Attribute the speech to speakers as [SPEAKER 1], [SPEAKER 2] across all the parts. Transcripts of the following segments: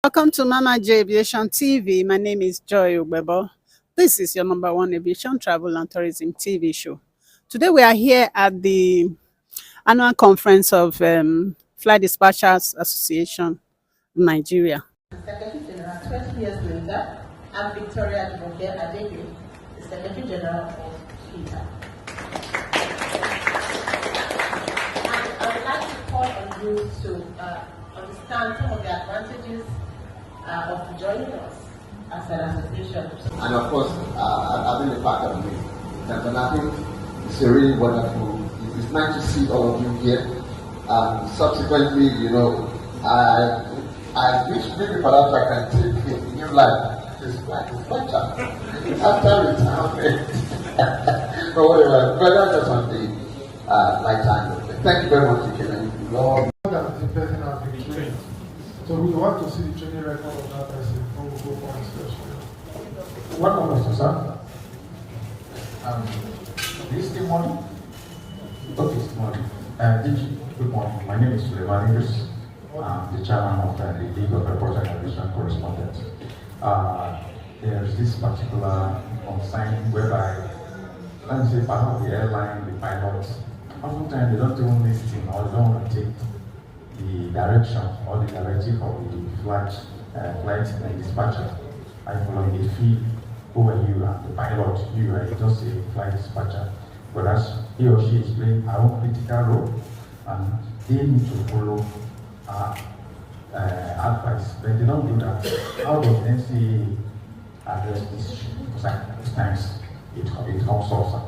[SPEAKER 1] Welcome to Mamaj TV. My name is Joy Ubebo. This is your number one aviation travel and tourism TV show. Today we are here at the annual conference of Flight Dispatchers Association Nigeria.
[SPEAKER 2] Secretary General 20 years later, I'm Victoria Jumoke Adegbe, the Secretary General of FLIDAN. I would like to call on you to understand some of the advantages of joining us as an association.
[SPEAKER 3] And of course, I've been a part of it. And I think it's a really wonderful. It's nice to see all of you here. Subsequently, I wish maybe perhaps I can take a new life. It's better after retirement. But whatever, but that's just on the lifetime. Thank you very much, Ken.
[SPEAKER 4] Lord, that the person has been trained. So we want to see the training record of that person when we go for inspection. What number, sir?
[SPEAKER 5] This is morning. Okay, it's morning. Good morning. My name is Suleiman Idris. I'm the chairman of the League of Airport and Aviation Correspondents. There's this particular consign whereby, let me say, part of the airline, the pilots, oftentimes they don't even listen or they don't want to take the direction or the directive of the flight and dispatcher. I follow the fee. Who are you? The pilot. You are just a flight dispatcher. Whereas he or she is playing her own critical role, and they need to follow advice. But they don't do that. How does NCA address this issue? Because times it comes also.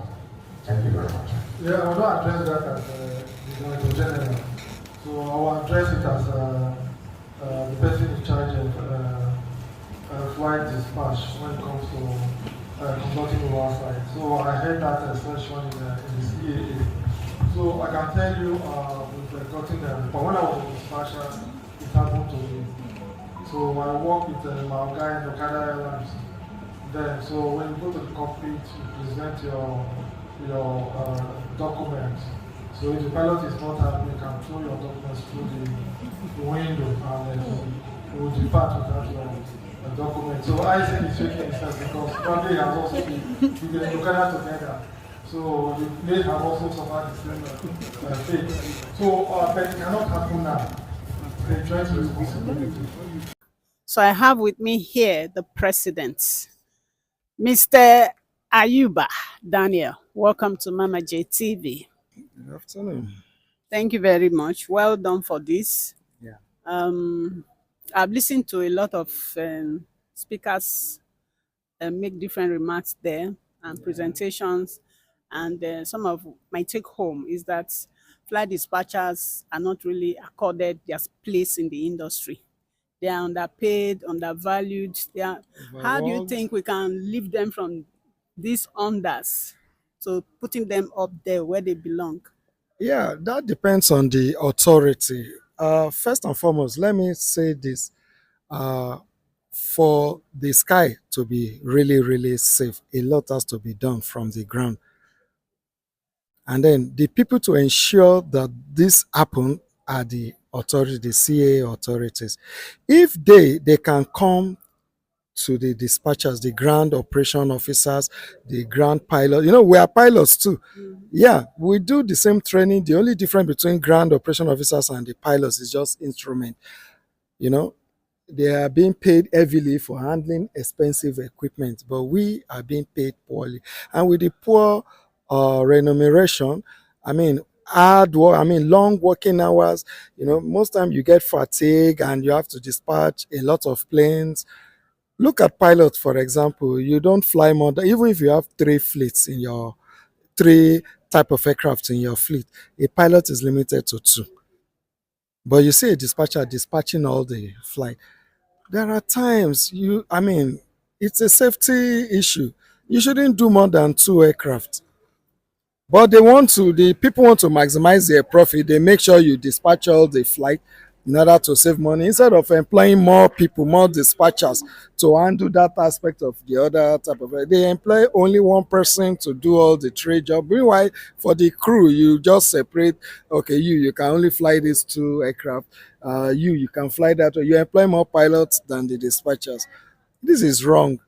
[SPEAKER 5] Thank you very much.
[SPEAKER 4] Yeah, I will not address that as the Director General. So I will address it as the person in charge of flight dispatch when it comes to conducting the oversight. So I heard that session in the CAA. So I can tell you we've gotten them. But when I was in dispatcher, it happened to me. So I work with my guy in Okada Airlines. Then, so when you go to the cockpit, you present your documents. So if the pilot is not happy, you can throw your documents through the window and it will depart without your document. So I think it's shaking itself because probably has also been together together. So the may have also suffered the same fate. So but it cannot happen now. The joint responsibility.
[SPEAKER 1] So I have with me here the president, Mr. Ayuba Daniel. Welcome to Mamaj TV.
[SPEAKER 6] Good afternoon.
[SPEAKER 1] Thank you very much. Well done for this.
[SPEAKER 6] Yeah.
[SPEAKER 1] I've listened to a lot of speakers make different remarks there and presentations, and some of my take home is that flight dispatchers are not really accorded their place in the industry. They are underpaid, undervalued. How do you think we can lift them from these unders to putting them up there where they belong?
[SPEAKER 6] Yeah, that depends on the authority. First and foremost, let me say this. For the sky to be really, really safe, a lot has to be done from the ground. And then the people to ensure that this happen are the authority, the CA authorities. If they can come to the dispatchers, the ground operation officers, the ground pilot. We are pilots too. Yeah, we do the same training. The only difference between ground operation officers and the pilots is just instrument. They are being paid heavily for handling expensive equipment, but we are being paid poorly. And with the poor remuneration, hard work, long working hours, most time you get fatigue and you have to dispatch a lot of planes. Look at pilots, for example. You don't fly more than, even if you have three type of aircraft in your fleet, a pilot is limited to 2. But you see a dispatcher dispatching all the flight. There are times it's a safety issue. You shouldn't do more than 2 aircraft. But the people want to maximize their profit. They make sure you dispatch all the flight. in order to save money, instead of employing more people, more dispatchers to handle that aspect of the other type of, they employ only one person to do all the trade job. Meanwhile, for the crew, you just separate. Okay, you can only fly these two aircraft. You can fly that. You employ more pilots than the dispatchers. This is wrong.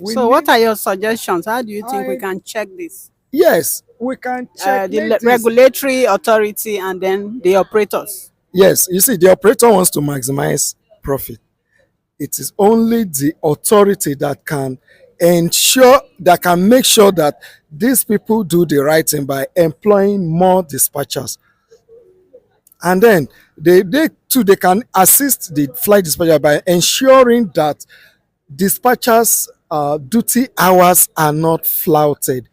[SPEAKER 6] We
[SPEAKER 1] So, what
[SPEAKER 6] need,
[SPEAKER 1] are your suggestions? How do you think we
[SPEAKER 6] I
[SPEAKER 1] can check this?
[SPEAKER 6] yes, we can
[SPEAKER 1] The
[SPEAKER 6] checkmate this.
[SPEAKER 1] regulatory authority and then the operators.
[SPEAKER 6] Yes, you see, the operator wants to maximize profit. It is only the authority that can ensure, that can make sure that these people do the right thing by employing more dispatchers. And then they too, they can assist the flight dispatcher by ensuring that dispatchers duty hours are not flouted.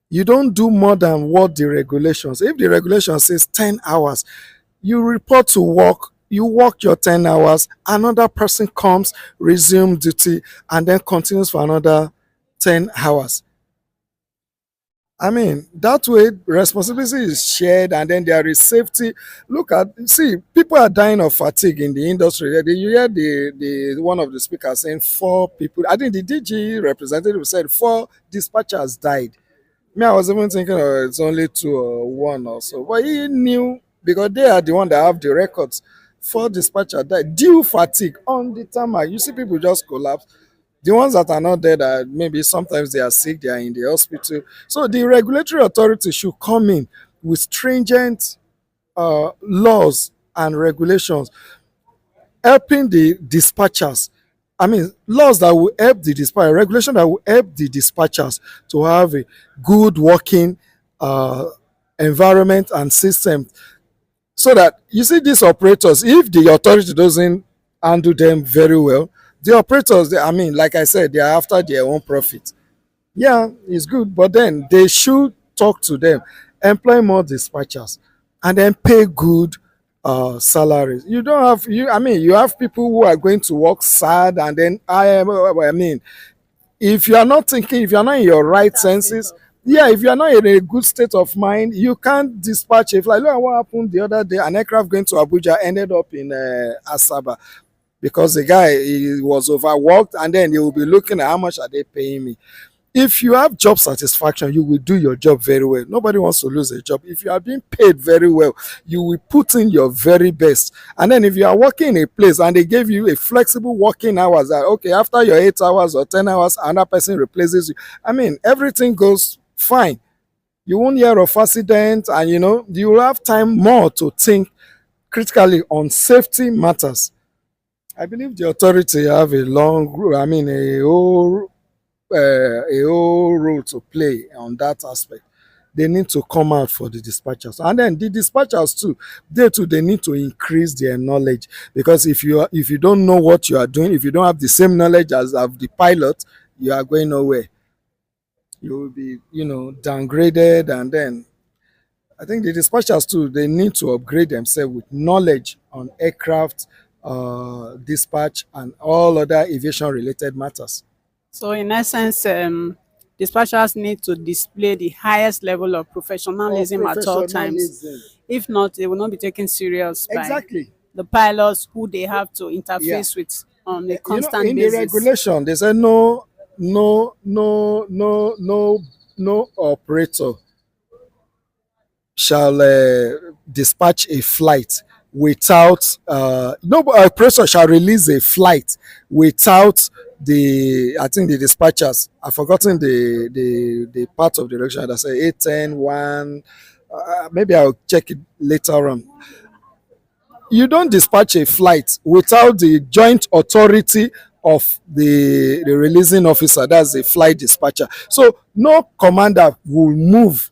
[SPEAKER 6] You don't do more than what the regulations. If the regulation says 10 hours, you report to work, you work your 10 hours, another person comes, resume duty, and then continues for another 10 hours. I mean, that way responsibility is shared, and then there is safety. Look at, see, people are dying of fatigue in the industry. You hear the one of the speakers saying 4 people. I think the DG representative said 4 dispatchers died. Me, I was even thinking it's only 2 or 1 or so. But he knew, because they are the one that have the records. 4 dispatchers died due fatigue on the tarmac. You see people just collapse. The ones that are not there, that maybe sometimes they are sick, they are in the hospital. So the regulatory authority should come in with stringent laws and regulations, helping the dispatchers. I mean, laws that will help the dispatcher, regulation that will help the dispatchers to have a good working environment and system, so that, you see, these operators, if the authority doesn't handle them very well, the operators, I mean, like I said, they are after their own profit. Yeah, it's good, but then they should talk to them, employ more dispatchers, and then pay good salaries. You don't have, I mean, you have people who are going to work sad, and then I mean, if you are not thinking, if you are not in your right senses, yeah, if you are not in a good state of mind, you can't dispatch a flight. Look at what happened the other day. An aircraft going to Abuja ended up in Asaba, because the guy, he was overworked, and then they will be looking at how much are they paying me. If you have job satisfaction, you will do your job very well. Nobody wants to lose a job. If you are being paid very well, you will put in your very best. And then if you are working in a place and they give you a flexible working hours, that okay, after your 8 hours or 10 hours, another person replaces you, I mean, everything goes fine. You won't hear of accident, and you will have time more to think critically on safety matters. I believe the authority have a whole role to play on that aspect. They need to come out for the dispatchers, and then the dispatchers too. They need to increase their knowledge, because if you don't know what you are doing, if you don't have the same knowledge as of the pilot, you are going nowhere. You will be downgraded, and then I think the dispatchers too, they need to upgrade themselves with knowledge on aircraft dispatch and all other aviation related matters.
[SPEAKER 1] So, in essence, dispatchers need to display the highest level of professionalism at all times.
[SPEAKER 6] Professionalism.
[SPEAKER 1] If not, they will not be taken serious by
[SPEAKER 6] Exactly.
[SPEAKER 1] the pilots who they have to interface with on a constant
[SPEAKER 6] in
[SPEAKER 1] basis.
[SPEAKER 6] the regulation, they say no operator shall dispatch a flight without no operator shall release a flight without I think the dispatchers, I've forgotten the part of the regulation that say 810 1. Maybe I'll check it later on. You don't dispatch a flight without the joint authority of the releasing officer, that's the flight dispatcher. So no commander will move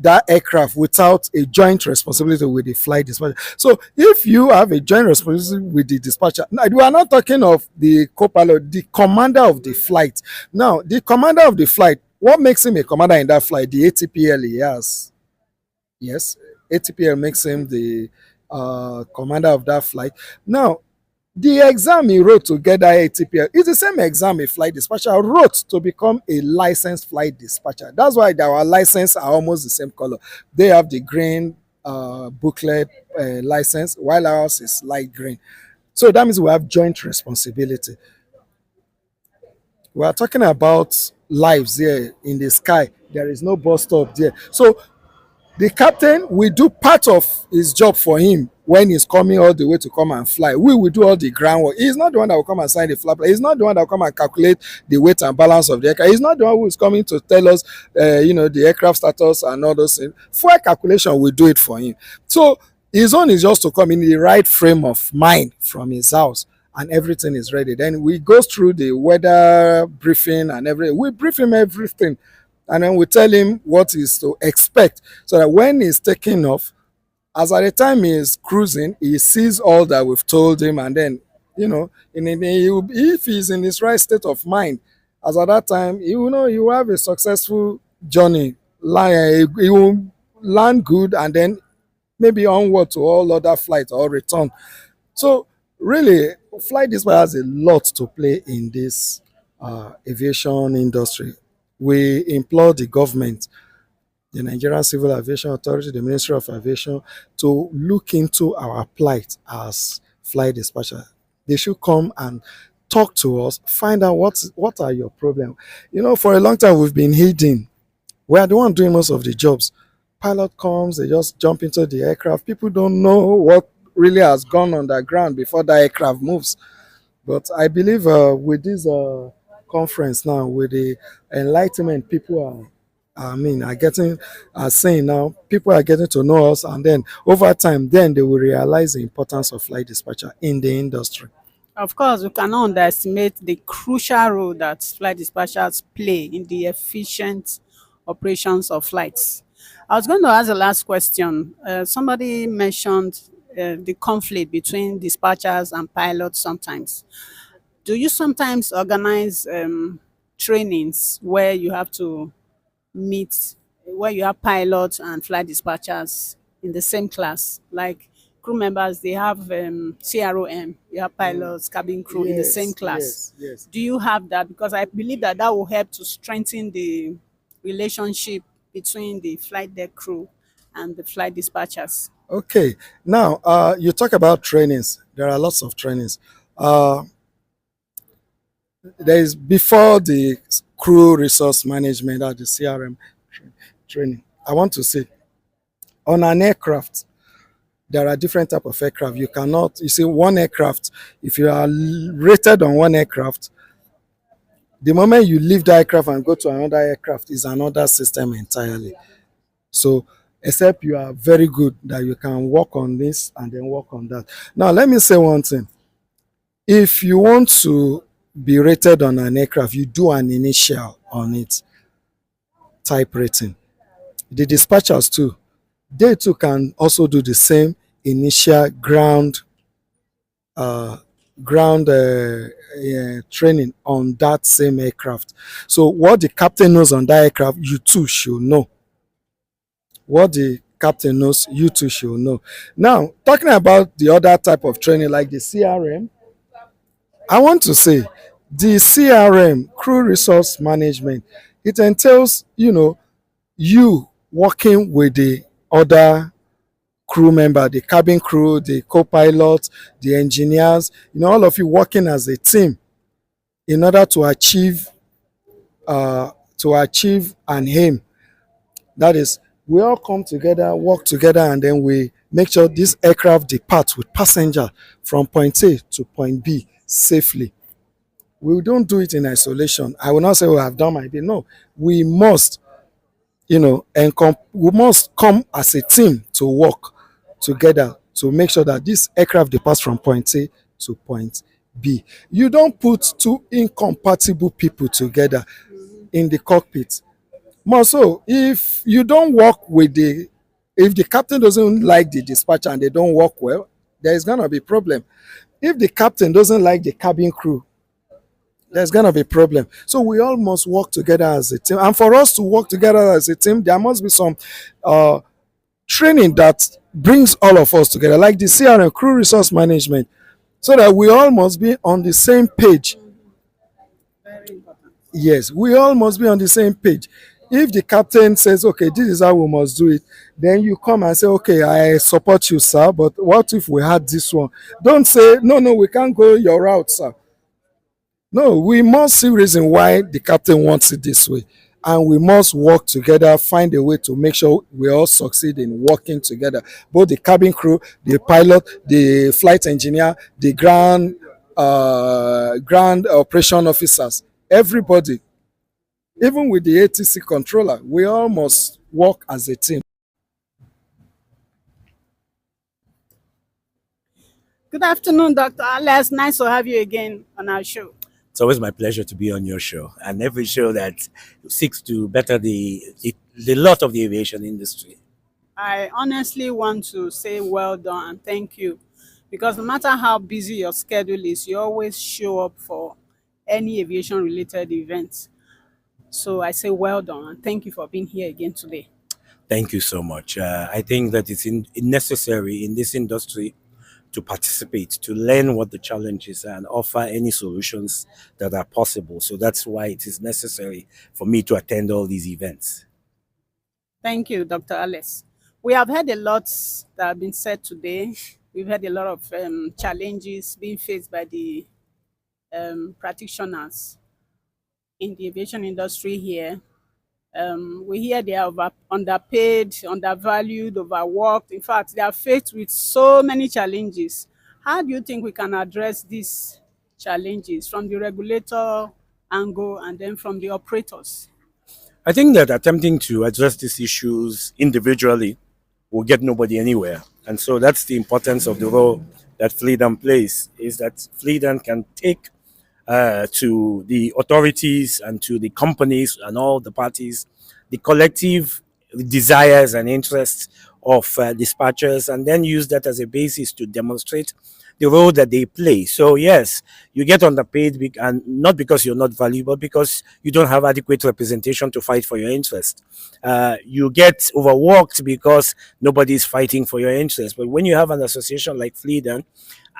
[SPEAKER 6] that aircraft without a joint responsibility with the flight dispatcher. So if you have a joint responsibility with the dispatcher, now we are not talking of the co-pilot, the commander of the flight. Now, the commander of the flight, what makes him a commander in that flight? The ATPL he has. Yes, ATPL makes him the commander of that flight. Now, the exam he wrote to get that ATPL is the same exam a flight dispatcher wrote to become a licensed flight dispatcher. That's why our license are almost the same color. They have the green, booklet license, while ours is light green. So that means we have joint responsibility. We are talking about lives here in the sky. There is no bus stop there. So the captain will do part of his job for him when he's coming all the way to come and fly. We will do all the groundwork. He's not the one that will come and sign the flag. He's not the one that will come and calculate the weight and balance of the aircraft. He's not the one who is coming to tell us, the aircraft status and all those things. Fuel calculation, we do it for him. So his own is just to come in the right frame of mind from his house, and everything is ready. Then we go through the weather briefing and everything. We brief him everything, and then we tell him what is to expect, so that when he's taking off, as at the time he is cruising, he sees all that we've told him, and then if he's in his right state of mind, as at that time, he will have a successful journey. He will land good, and then maybe onward to all other flights or return. So really, flight dispatch has a lot to play in this aviation industry. We implore the government, the Nigerian Civil Aviation Authority, the Ministry of Aviation, to look into our plight as flight dispatcher. They should come and talk to us, find out what are your problems. For a long time we've been hidden. We are the one doing most of the jobs. Pilot comes, they just jump into the aircraft. People don't know what really has gone underground before the aircraft moves. But I believe with this conference now, with the enlightenment, people are saying now, people are getting to know us, and then over time, then they will realize the importance of flight dispatcher in the industry.
[SPEAKER 1] Of course, we cannot underestimate the crucial role that flight dispatchers play in the efficient operations of flights. I was going to ask the last question. Somebody mentioned the conflict between dispatchers and pilots sometimes. Do you sometimes organize trainings where you have to meet, where you have pilots and flight dispatchers in the same class? Like crew members, they have CROM, you have pilots, cabin crew in the same class.
[SPEAKER 6] Yes.
[SPEAKER 1] Do you have that? Because I believe that will help to strengthen the relationship between the flight deck crew and the flight dispatchers.
[SPEAKER 6] Okay. Now, you talk about trainings. There are lots of trainings. There is, before the crew resource management or the CRM training, I want to say, on an aircraft, there are different type of aircraft. You see, one aircraft, if you are rated on one aircraft, the moment you leave the aircraft and go to another aircraft is another system entirely. So except you are very good that you can work on this and then work on that. Now let me say one thing. If you want to be rated on an aircraft, you do an initial on it, type rating. The dispatchers too, they too can also do the same initial ground training on that same aircraft. So what the captain knows on that aircraft, you too should know. What the captain knows, you too should know. Now, talking about the other type of training like the CRM, I want to say the CRM, crew resource management, it entails, you working with the other crew member, the cabin crew, the co-pilot, the engineers, all of you working as a team in order to achieve an aim. That is, we all come together, work together, and then we make sure this aircraft departs with passenger from point A to point B safely. We don't do it in isolation. I will not say, I've done my bit. No, we must, we must come as a team to work together to make sure that this aircraft departs from point A to point B. You don't put two incompatible people together in the cockpit. More so, if you don't work if the captain doesn't like the dispatcher and they don't work well, there is going to be a problem. If the captain doesn't like the cabin crew, there's going to be a problem. So we all must work together as a team. And for us to work together as a team, there must be some training that brings all of us together, like the CRM, crew resource management, so that we all must be on the same page.
[SPEAKER 1] Very important.
[SPEAKER 6] Yes, we all must be on the same page. If the captain says, okay, this is how we must do it, then you come and say, okay, I support you, sir, but what if we had this one? Don't say, no, no, we can't go your route, sir. No, we must see reason why the captain wants it this way. And we must work together, find a way to make sure we all succeed in working together. Both the cabin crew, the pilot, the flight engineer, the ground operation officers, everybody, even with the ATC controller, we all must work as a team.
[SPEAKER 1] Good afternoon, Dr. Alex. Nice to have you again on our show.
[SPEAKER 7] It's always my pleasure to be on your show and every show that seeks to better the lot of the aviation industry.
[SPEAKER 1] I honestly want to say well done and thank you because no matter how busy your schedule is, you always show up for any aviation related events. So I say well done and thank you for being here again today.
[SPEAKER 7] Thank you so much. I think that it's necessary in this industry to participate, to learn what the challenges are and offer any solutions that are possible. So that's why it is necessary for me to attend all these events.
[SPEAKER 1] Thank you, Dr. Alex. We have heard a lot that have been said today. We've had a lot of challenges being faced by the practitioners in the aviation industry here. We hear they are underpaid, undervalued, overworked. In fact, they are faced with so many challenges. How do you think we can address these challenges from the regulator angle and then from the operators?
[SPEAKER 7] I think that attempting to address these issues individually will get nobody anywhere. And so that's the importance of the role that FLIDAN plays, is that FLIDAN can take to the authorities and to the companies and all the parties the collective desires and interests of dispatchers and then use that as a basis to demonstrate the role that they play. So yes, you get underpaid and not because you're not valuable, because you don't have adequate representation to fight for your interest. You get overworked because nobody is fighting for your interest. But when you have an association like FLIDAN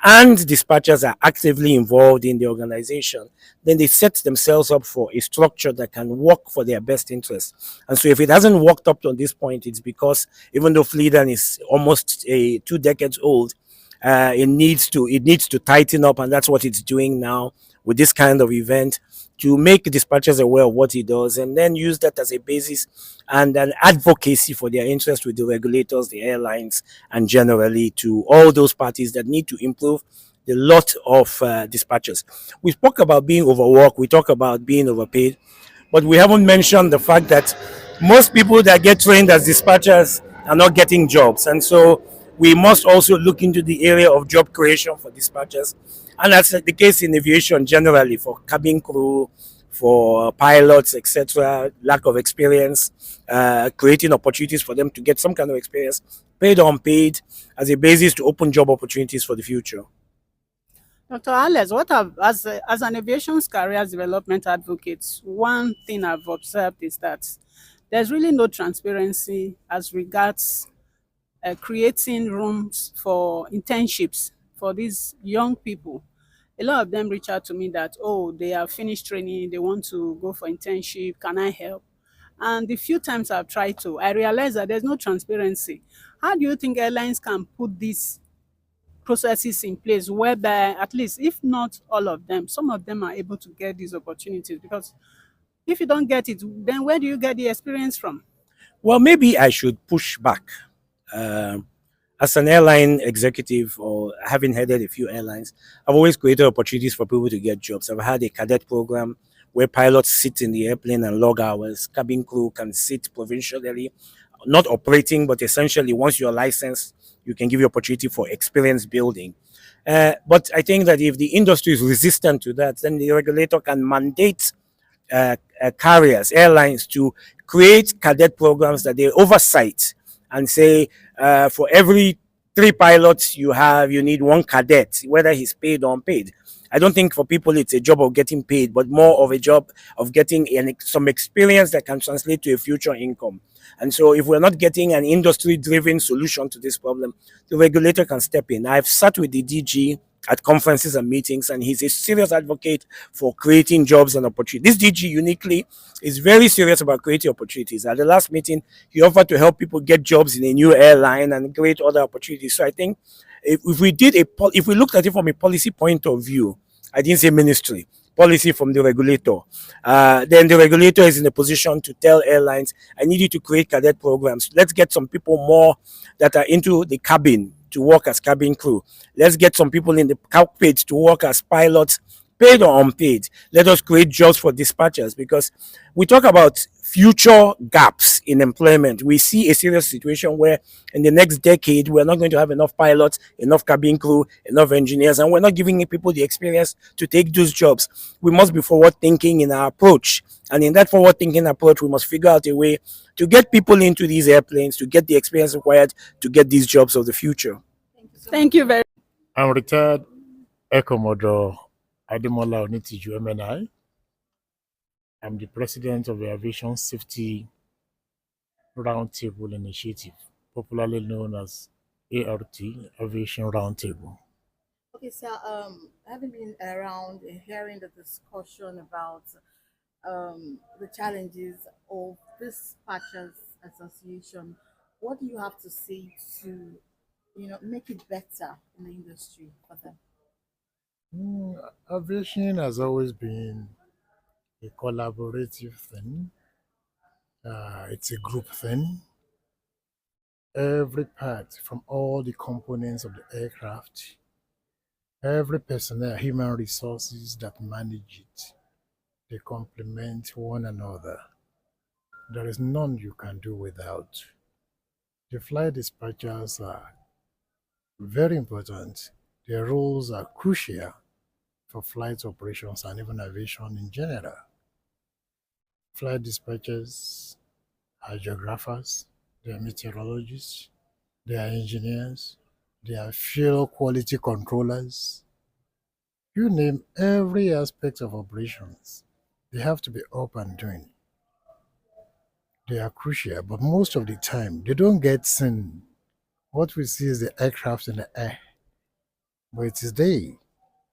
[SPEAKER 7] and dispatchers are actively involved in the organization, then they set themselves up for a structure that can work for their best interests. And so if it hasn't worked up to this point, it's because even though FLIDAN is almost 2 decades old, it needs to tighten up, and that's what it's doing now with this kind of event, to make dispatchers aware of what he does and then use that as a basis and an advocacy for their interest with the regulators, the airlines, and generally to all those parties that need to improve the lot of dispatchers. We spoke about being overworked, we talk about being overpaid, but we haven't mentioned the fact that most people that get trained as dispatchers are not getting jobs. And so we must also look into the area of job creation for dispatchers. And that's the case in aviation generally, for cabin crew, for pilots, etc., lack of experience, creating opportunities for them to get some kind of experience, paid or unpaid, as a basis to open job opportunities for the future.
[SPEAKER 1] Dr. Alex, as an aviation careers development advocate, one thing I've observed is that there's really no transparency as regards creating rooms for internships for these young people. A lot of them reach out to me that, oh, they have finished training, they want to go for internship, can I help? And the few times I've tried to, I realize that there's no transparency. How do you think airlines can put these processes in place whereby, at least if not all of them, some of them are able to get these opportunities? Because if you don't get it, then where do you get the experience from?
[SPEAKER 7] Well, maybe I should push back. Um, as an airline executive or having headed a few airlines, I've always created opportunities for people to get jobs. I've had a cadet program where pilots sit in the airplane and log hours. Cabin crew can sit provincially, not operating, but essentially once you're licensed, you can give you opportunity for experience building. But I think that if the industry is resistant to that, then the regulator can mandate carriers, airlines, to create cadet programs that they oversight and say for every 3 pilots you have, you need 1 cadet, whether he's paid or unpaid. I don't think for people it's a job of getting paid, but more of a job of getting some experience that can translate to a future income. And so if we're not getting an industry-driven solution to this problem, the regulator can step in. I've sat with the DG at conferences and meetings, and he's a serious advocate for creating jobs and opportunities. This DG uniquely is very serious about creating opportunities. At the last meeting, he offered to help people get jobs in a new airline and create other opportunities. So I think if we did if we looked at it from a policy point of view, I didn't say ministry, policy from the regulator. Then the regulator is in a position to tell airlines, I need you to create cadet programs. Let's get some people more that are into the cabin to work as cabin crew. Let's get some people in the cockpit to work as pilots, paid or unpaid. Let us create jobs for dispatchers, because we talk about future gaps in employment. We see a serious situation where in the next decade we're not going to have enough pilots, enough cabin crew, enough engineers, and we're not giving people the experience to take those jobs. We must be forward thinking in our approach. And in that forward thinking approach, we must figure out a way to get people into these airplanes, to get the experience required to get these jobs of the future.
[SPEAKER 1] Thank you very
[SPEAKER 8] I'm retired Air Commodore Ademola Onitiju MNI. I'm the president of the Aviation Safety Roundtable Initiative, popularly known as ART, Aviation Roundtable.
[SPEAKER 9] Okay, so having been around and hearing the discussion about the challenges of this Patchers Association, what do you have to say to make it better in the industry for them?
[SPEAKER 8] Aviation has always been a collaborative thing. It's a group thing. Every part from all the components of the aircraft, every personnel, human resources that manage it, they complement one another. There is none you can do without. The flight dispatchers are very important. Their roles are crucial for flight operations and even aviation in general. Flight dispatchers are geographers, they are meteorologists, they are engineers, they are fuel quality controllers. You name every aspect of operations, they have to be up and doing. They are crucial, but most of the time they don't get seen. What we see is the aircraft in the air, but it is they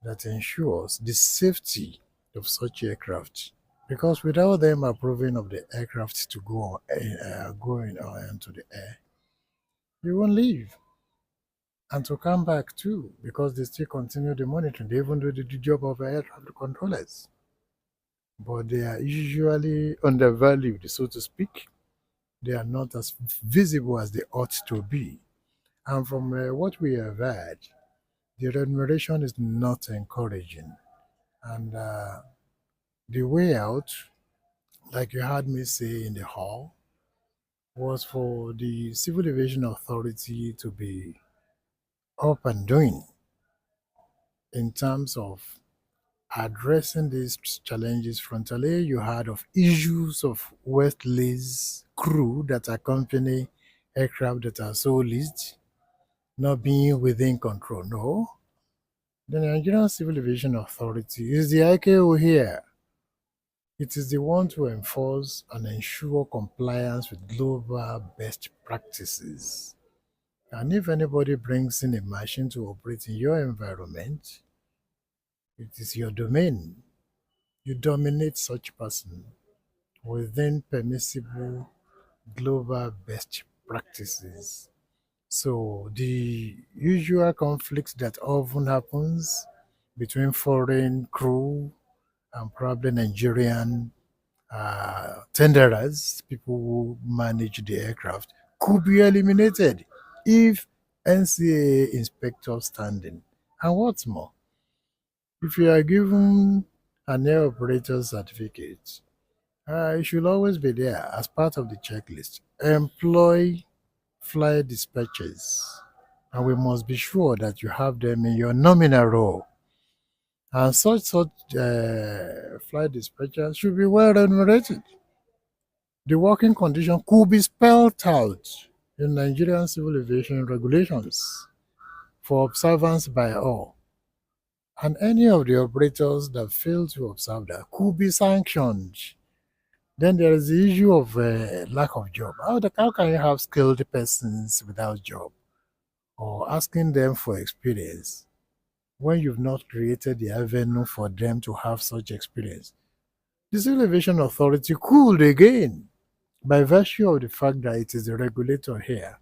[SPEAKER 8] that ensures the safety of such aircraft. Because without them approving of the aircraft to going into the air, you won't leave. And to come back too, because they still continue the monitoring. They even do the job of air traffic controllers. But they are usually undervalued, so to speak. They are not as visible as they ought to be. And from what we have heard, the remuneration is not encouraging. And the way out, like you heard me say in the hall, was for the Civil Aviation Authority to be up and doing in terms of addressing these challenges frontally. You heard of issues of wet lease crew that accompany aircraft that are so leased not being within control. No. The Nigerian Civil Aviation Authority is the IKO here. It is the one to enforce and ensure compliance with global best practices. And if anybody brings in a machine to operate in your environment, it is your domain. You dominate such person within permissible global best practices. So the usual conflicts that often happens between foreign crew and probably Nigerian tenderers, people who manage the aircraft, could be eliminated if NCAA inspectors standing. And what's more, if you are given an air operator certificate, it should always be there as part of the checklist. Employ flight dispatchers, and we must be sure that you have them in your nominal role. And such flight dispatchers should be well remunerated. The working condition could be spelled out in Nigerian civil aviation regulations for observance by all. And any of the operators that fail to observe that could be sanctioned. Then there is the issue of lack of job. How can you have skilled persons without job? Or asking them for experience? when you've not created the avenue for them to have such experience. The Civil Aviation Authority could again, by virtue of the fact that it is the regulator here,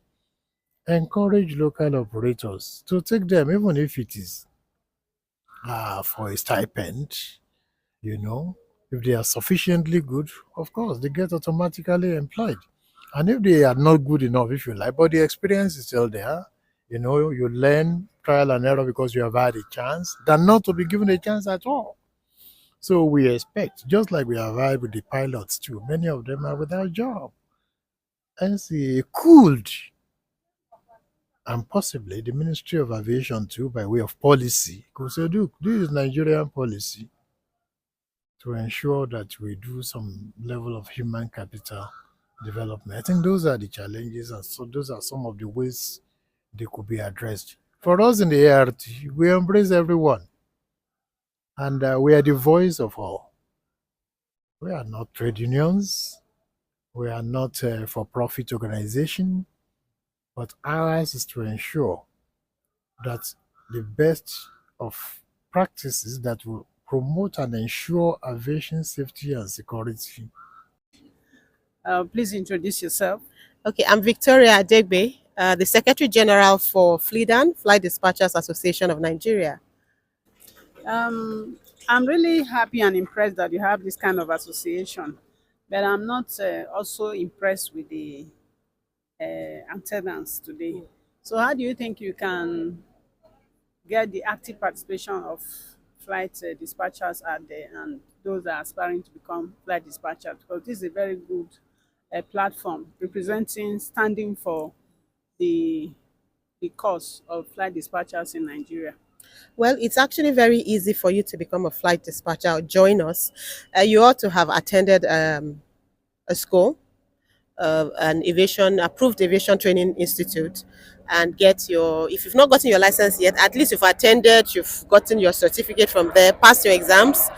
[SPEAKER 8] encourage local operators to take them, even if it is for a stipend, you know. If they are sufficiently good, of course, they get automatically employed. And if they are not good enough, if you like, but the experience is still there, you know, you learn trial and error because you have had a chance, than not to be given a chance at all. So we expect, just like we have had with the pilots too, many of them are without job. NCA could, and possibly the Ministry of Aviation too, by way of policy, could say, look, this is Nigerian policy to ensure that we do some level of human capital development. I think those are the challenges, and so those are some of the ways they could be addressed. For us in the ART, we embrace everyone, and we are the voice of all. We are not trade unions, we are not a for-profit organization, but ours is to ensure that the best of practices that will promote and ensure aviation safety and security.
[SPEAKER 1] Please introduce yourself.
[SPEAKER 2] Okay, I'm Victoria Adegbe, the Secretary General for FLIDAN, Flight Dispatchers Association of Nigeria.
[SPEAKER 1] I'm really happy and impressed that you have this kind of association, but I'm not also impressed with the attendance today. So, how do you think you can get the active participation of flight dispatchers out there and those that are aspiring to become flight dispatchers? Because this is a very good platform representing, standing for the cause of flight dispatchers in Nigeria.
[SPEAKER 2] Well, it's actually very easy for you to become a flight dispatcher or join us. You ought to have attended a school, an aviation approved aviation training institute, and get your, if you've not gotten your license yet, at least you've attended, you've gotten your certificate from there, pass your exams,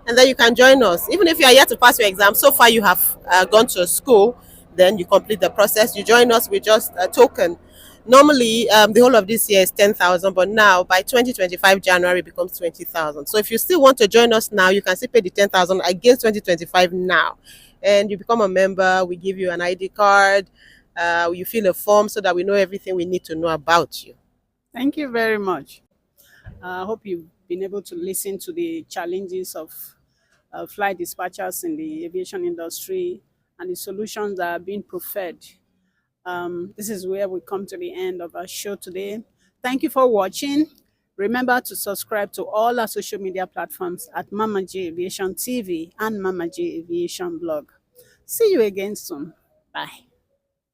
[SPEAKER 2] and then you can join us. Even if you are yet to pass your exam, so far you have gone to a school, then you complete the process, you join us with just a token. Normally, the whole of this year is 10,000, but now by 2025 January it becomes 20,000. So if you still want to join us now, you can still pay the 10,000 against 2025 now, and you become a member. We give you an ID card. You fill a form so that we know everything we need to know about you.
[SPEAKER 1] Thank you very much. I hope you've been able to listen to the challenges of flight dispatchers in the aviation industry and the solutions that are being proffered. This is where we come to the end of our show today. Thank you for watching. Remember to subscribe to all our social media platforms at Mamaj Aviation TV and Mamaj Aviation blog. See you again soon. Bye.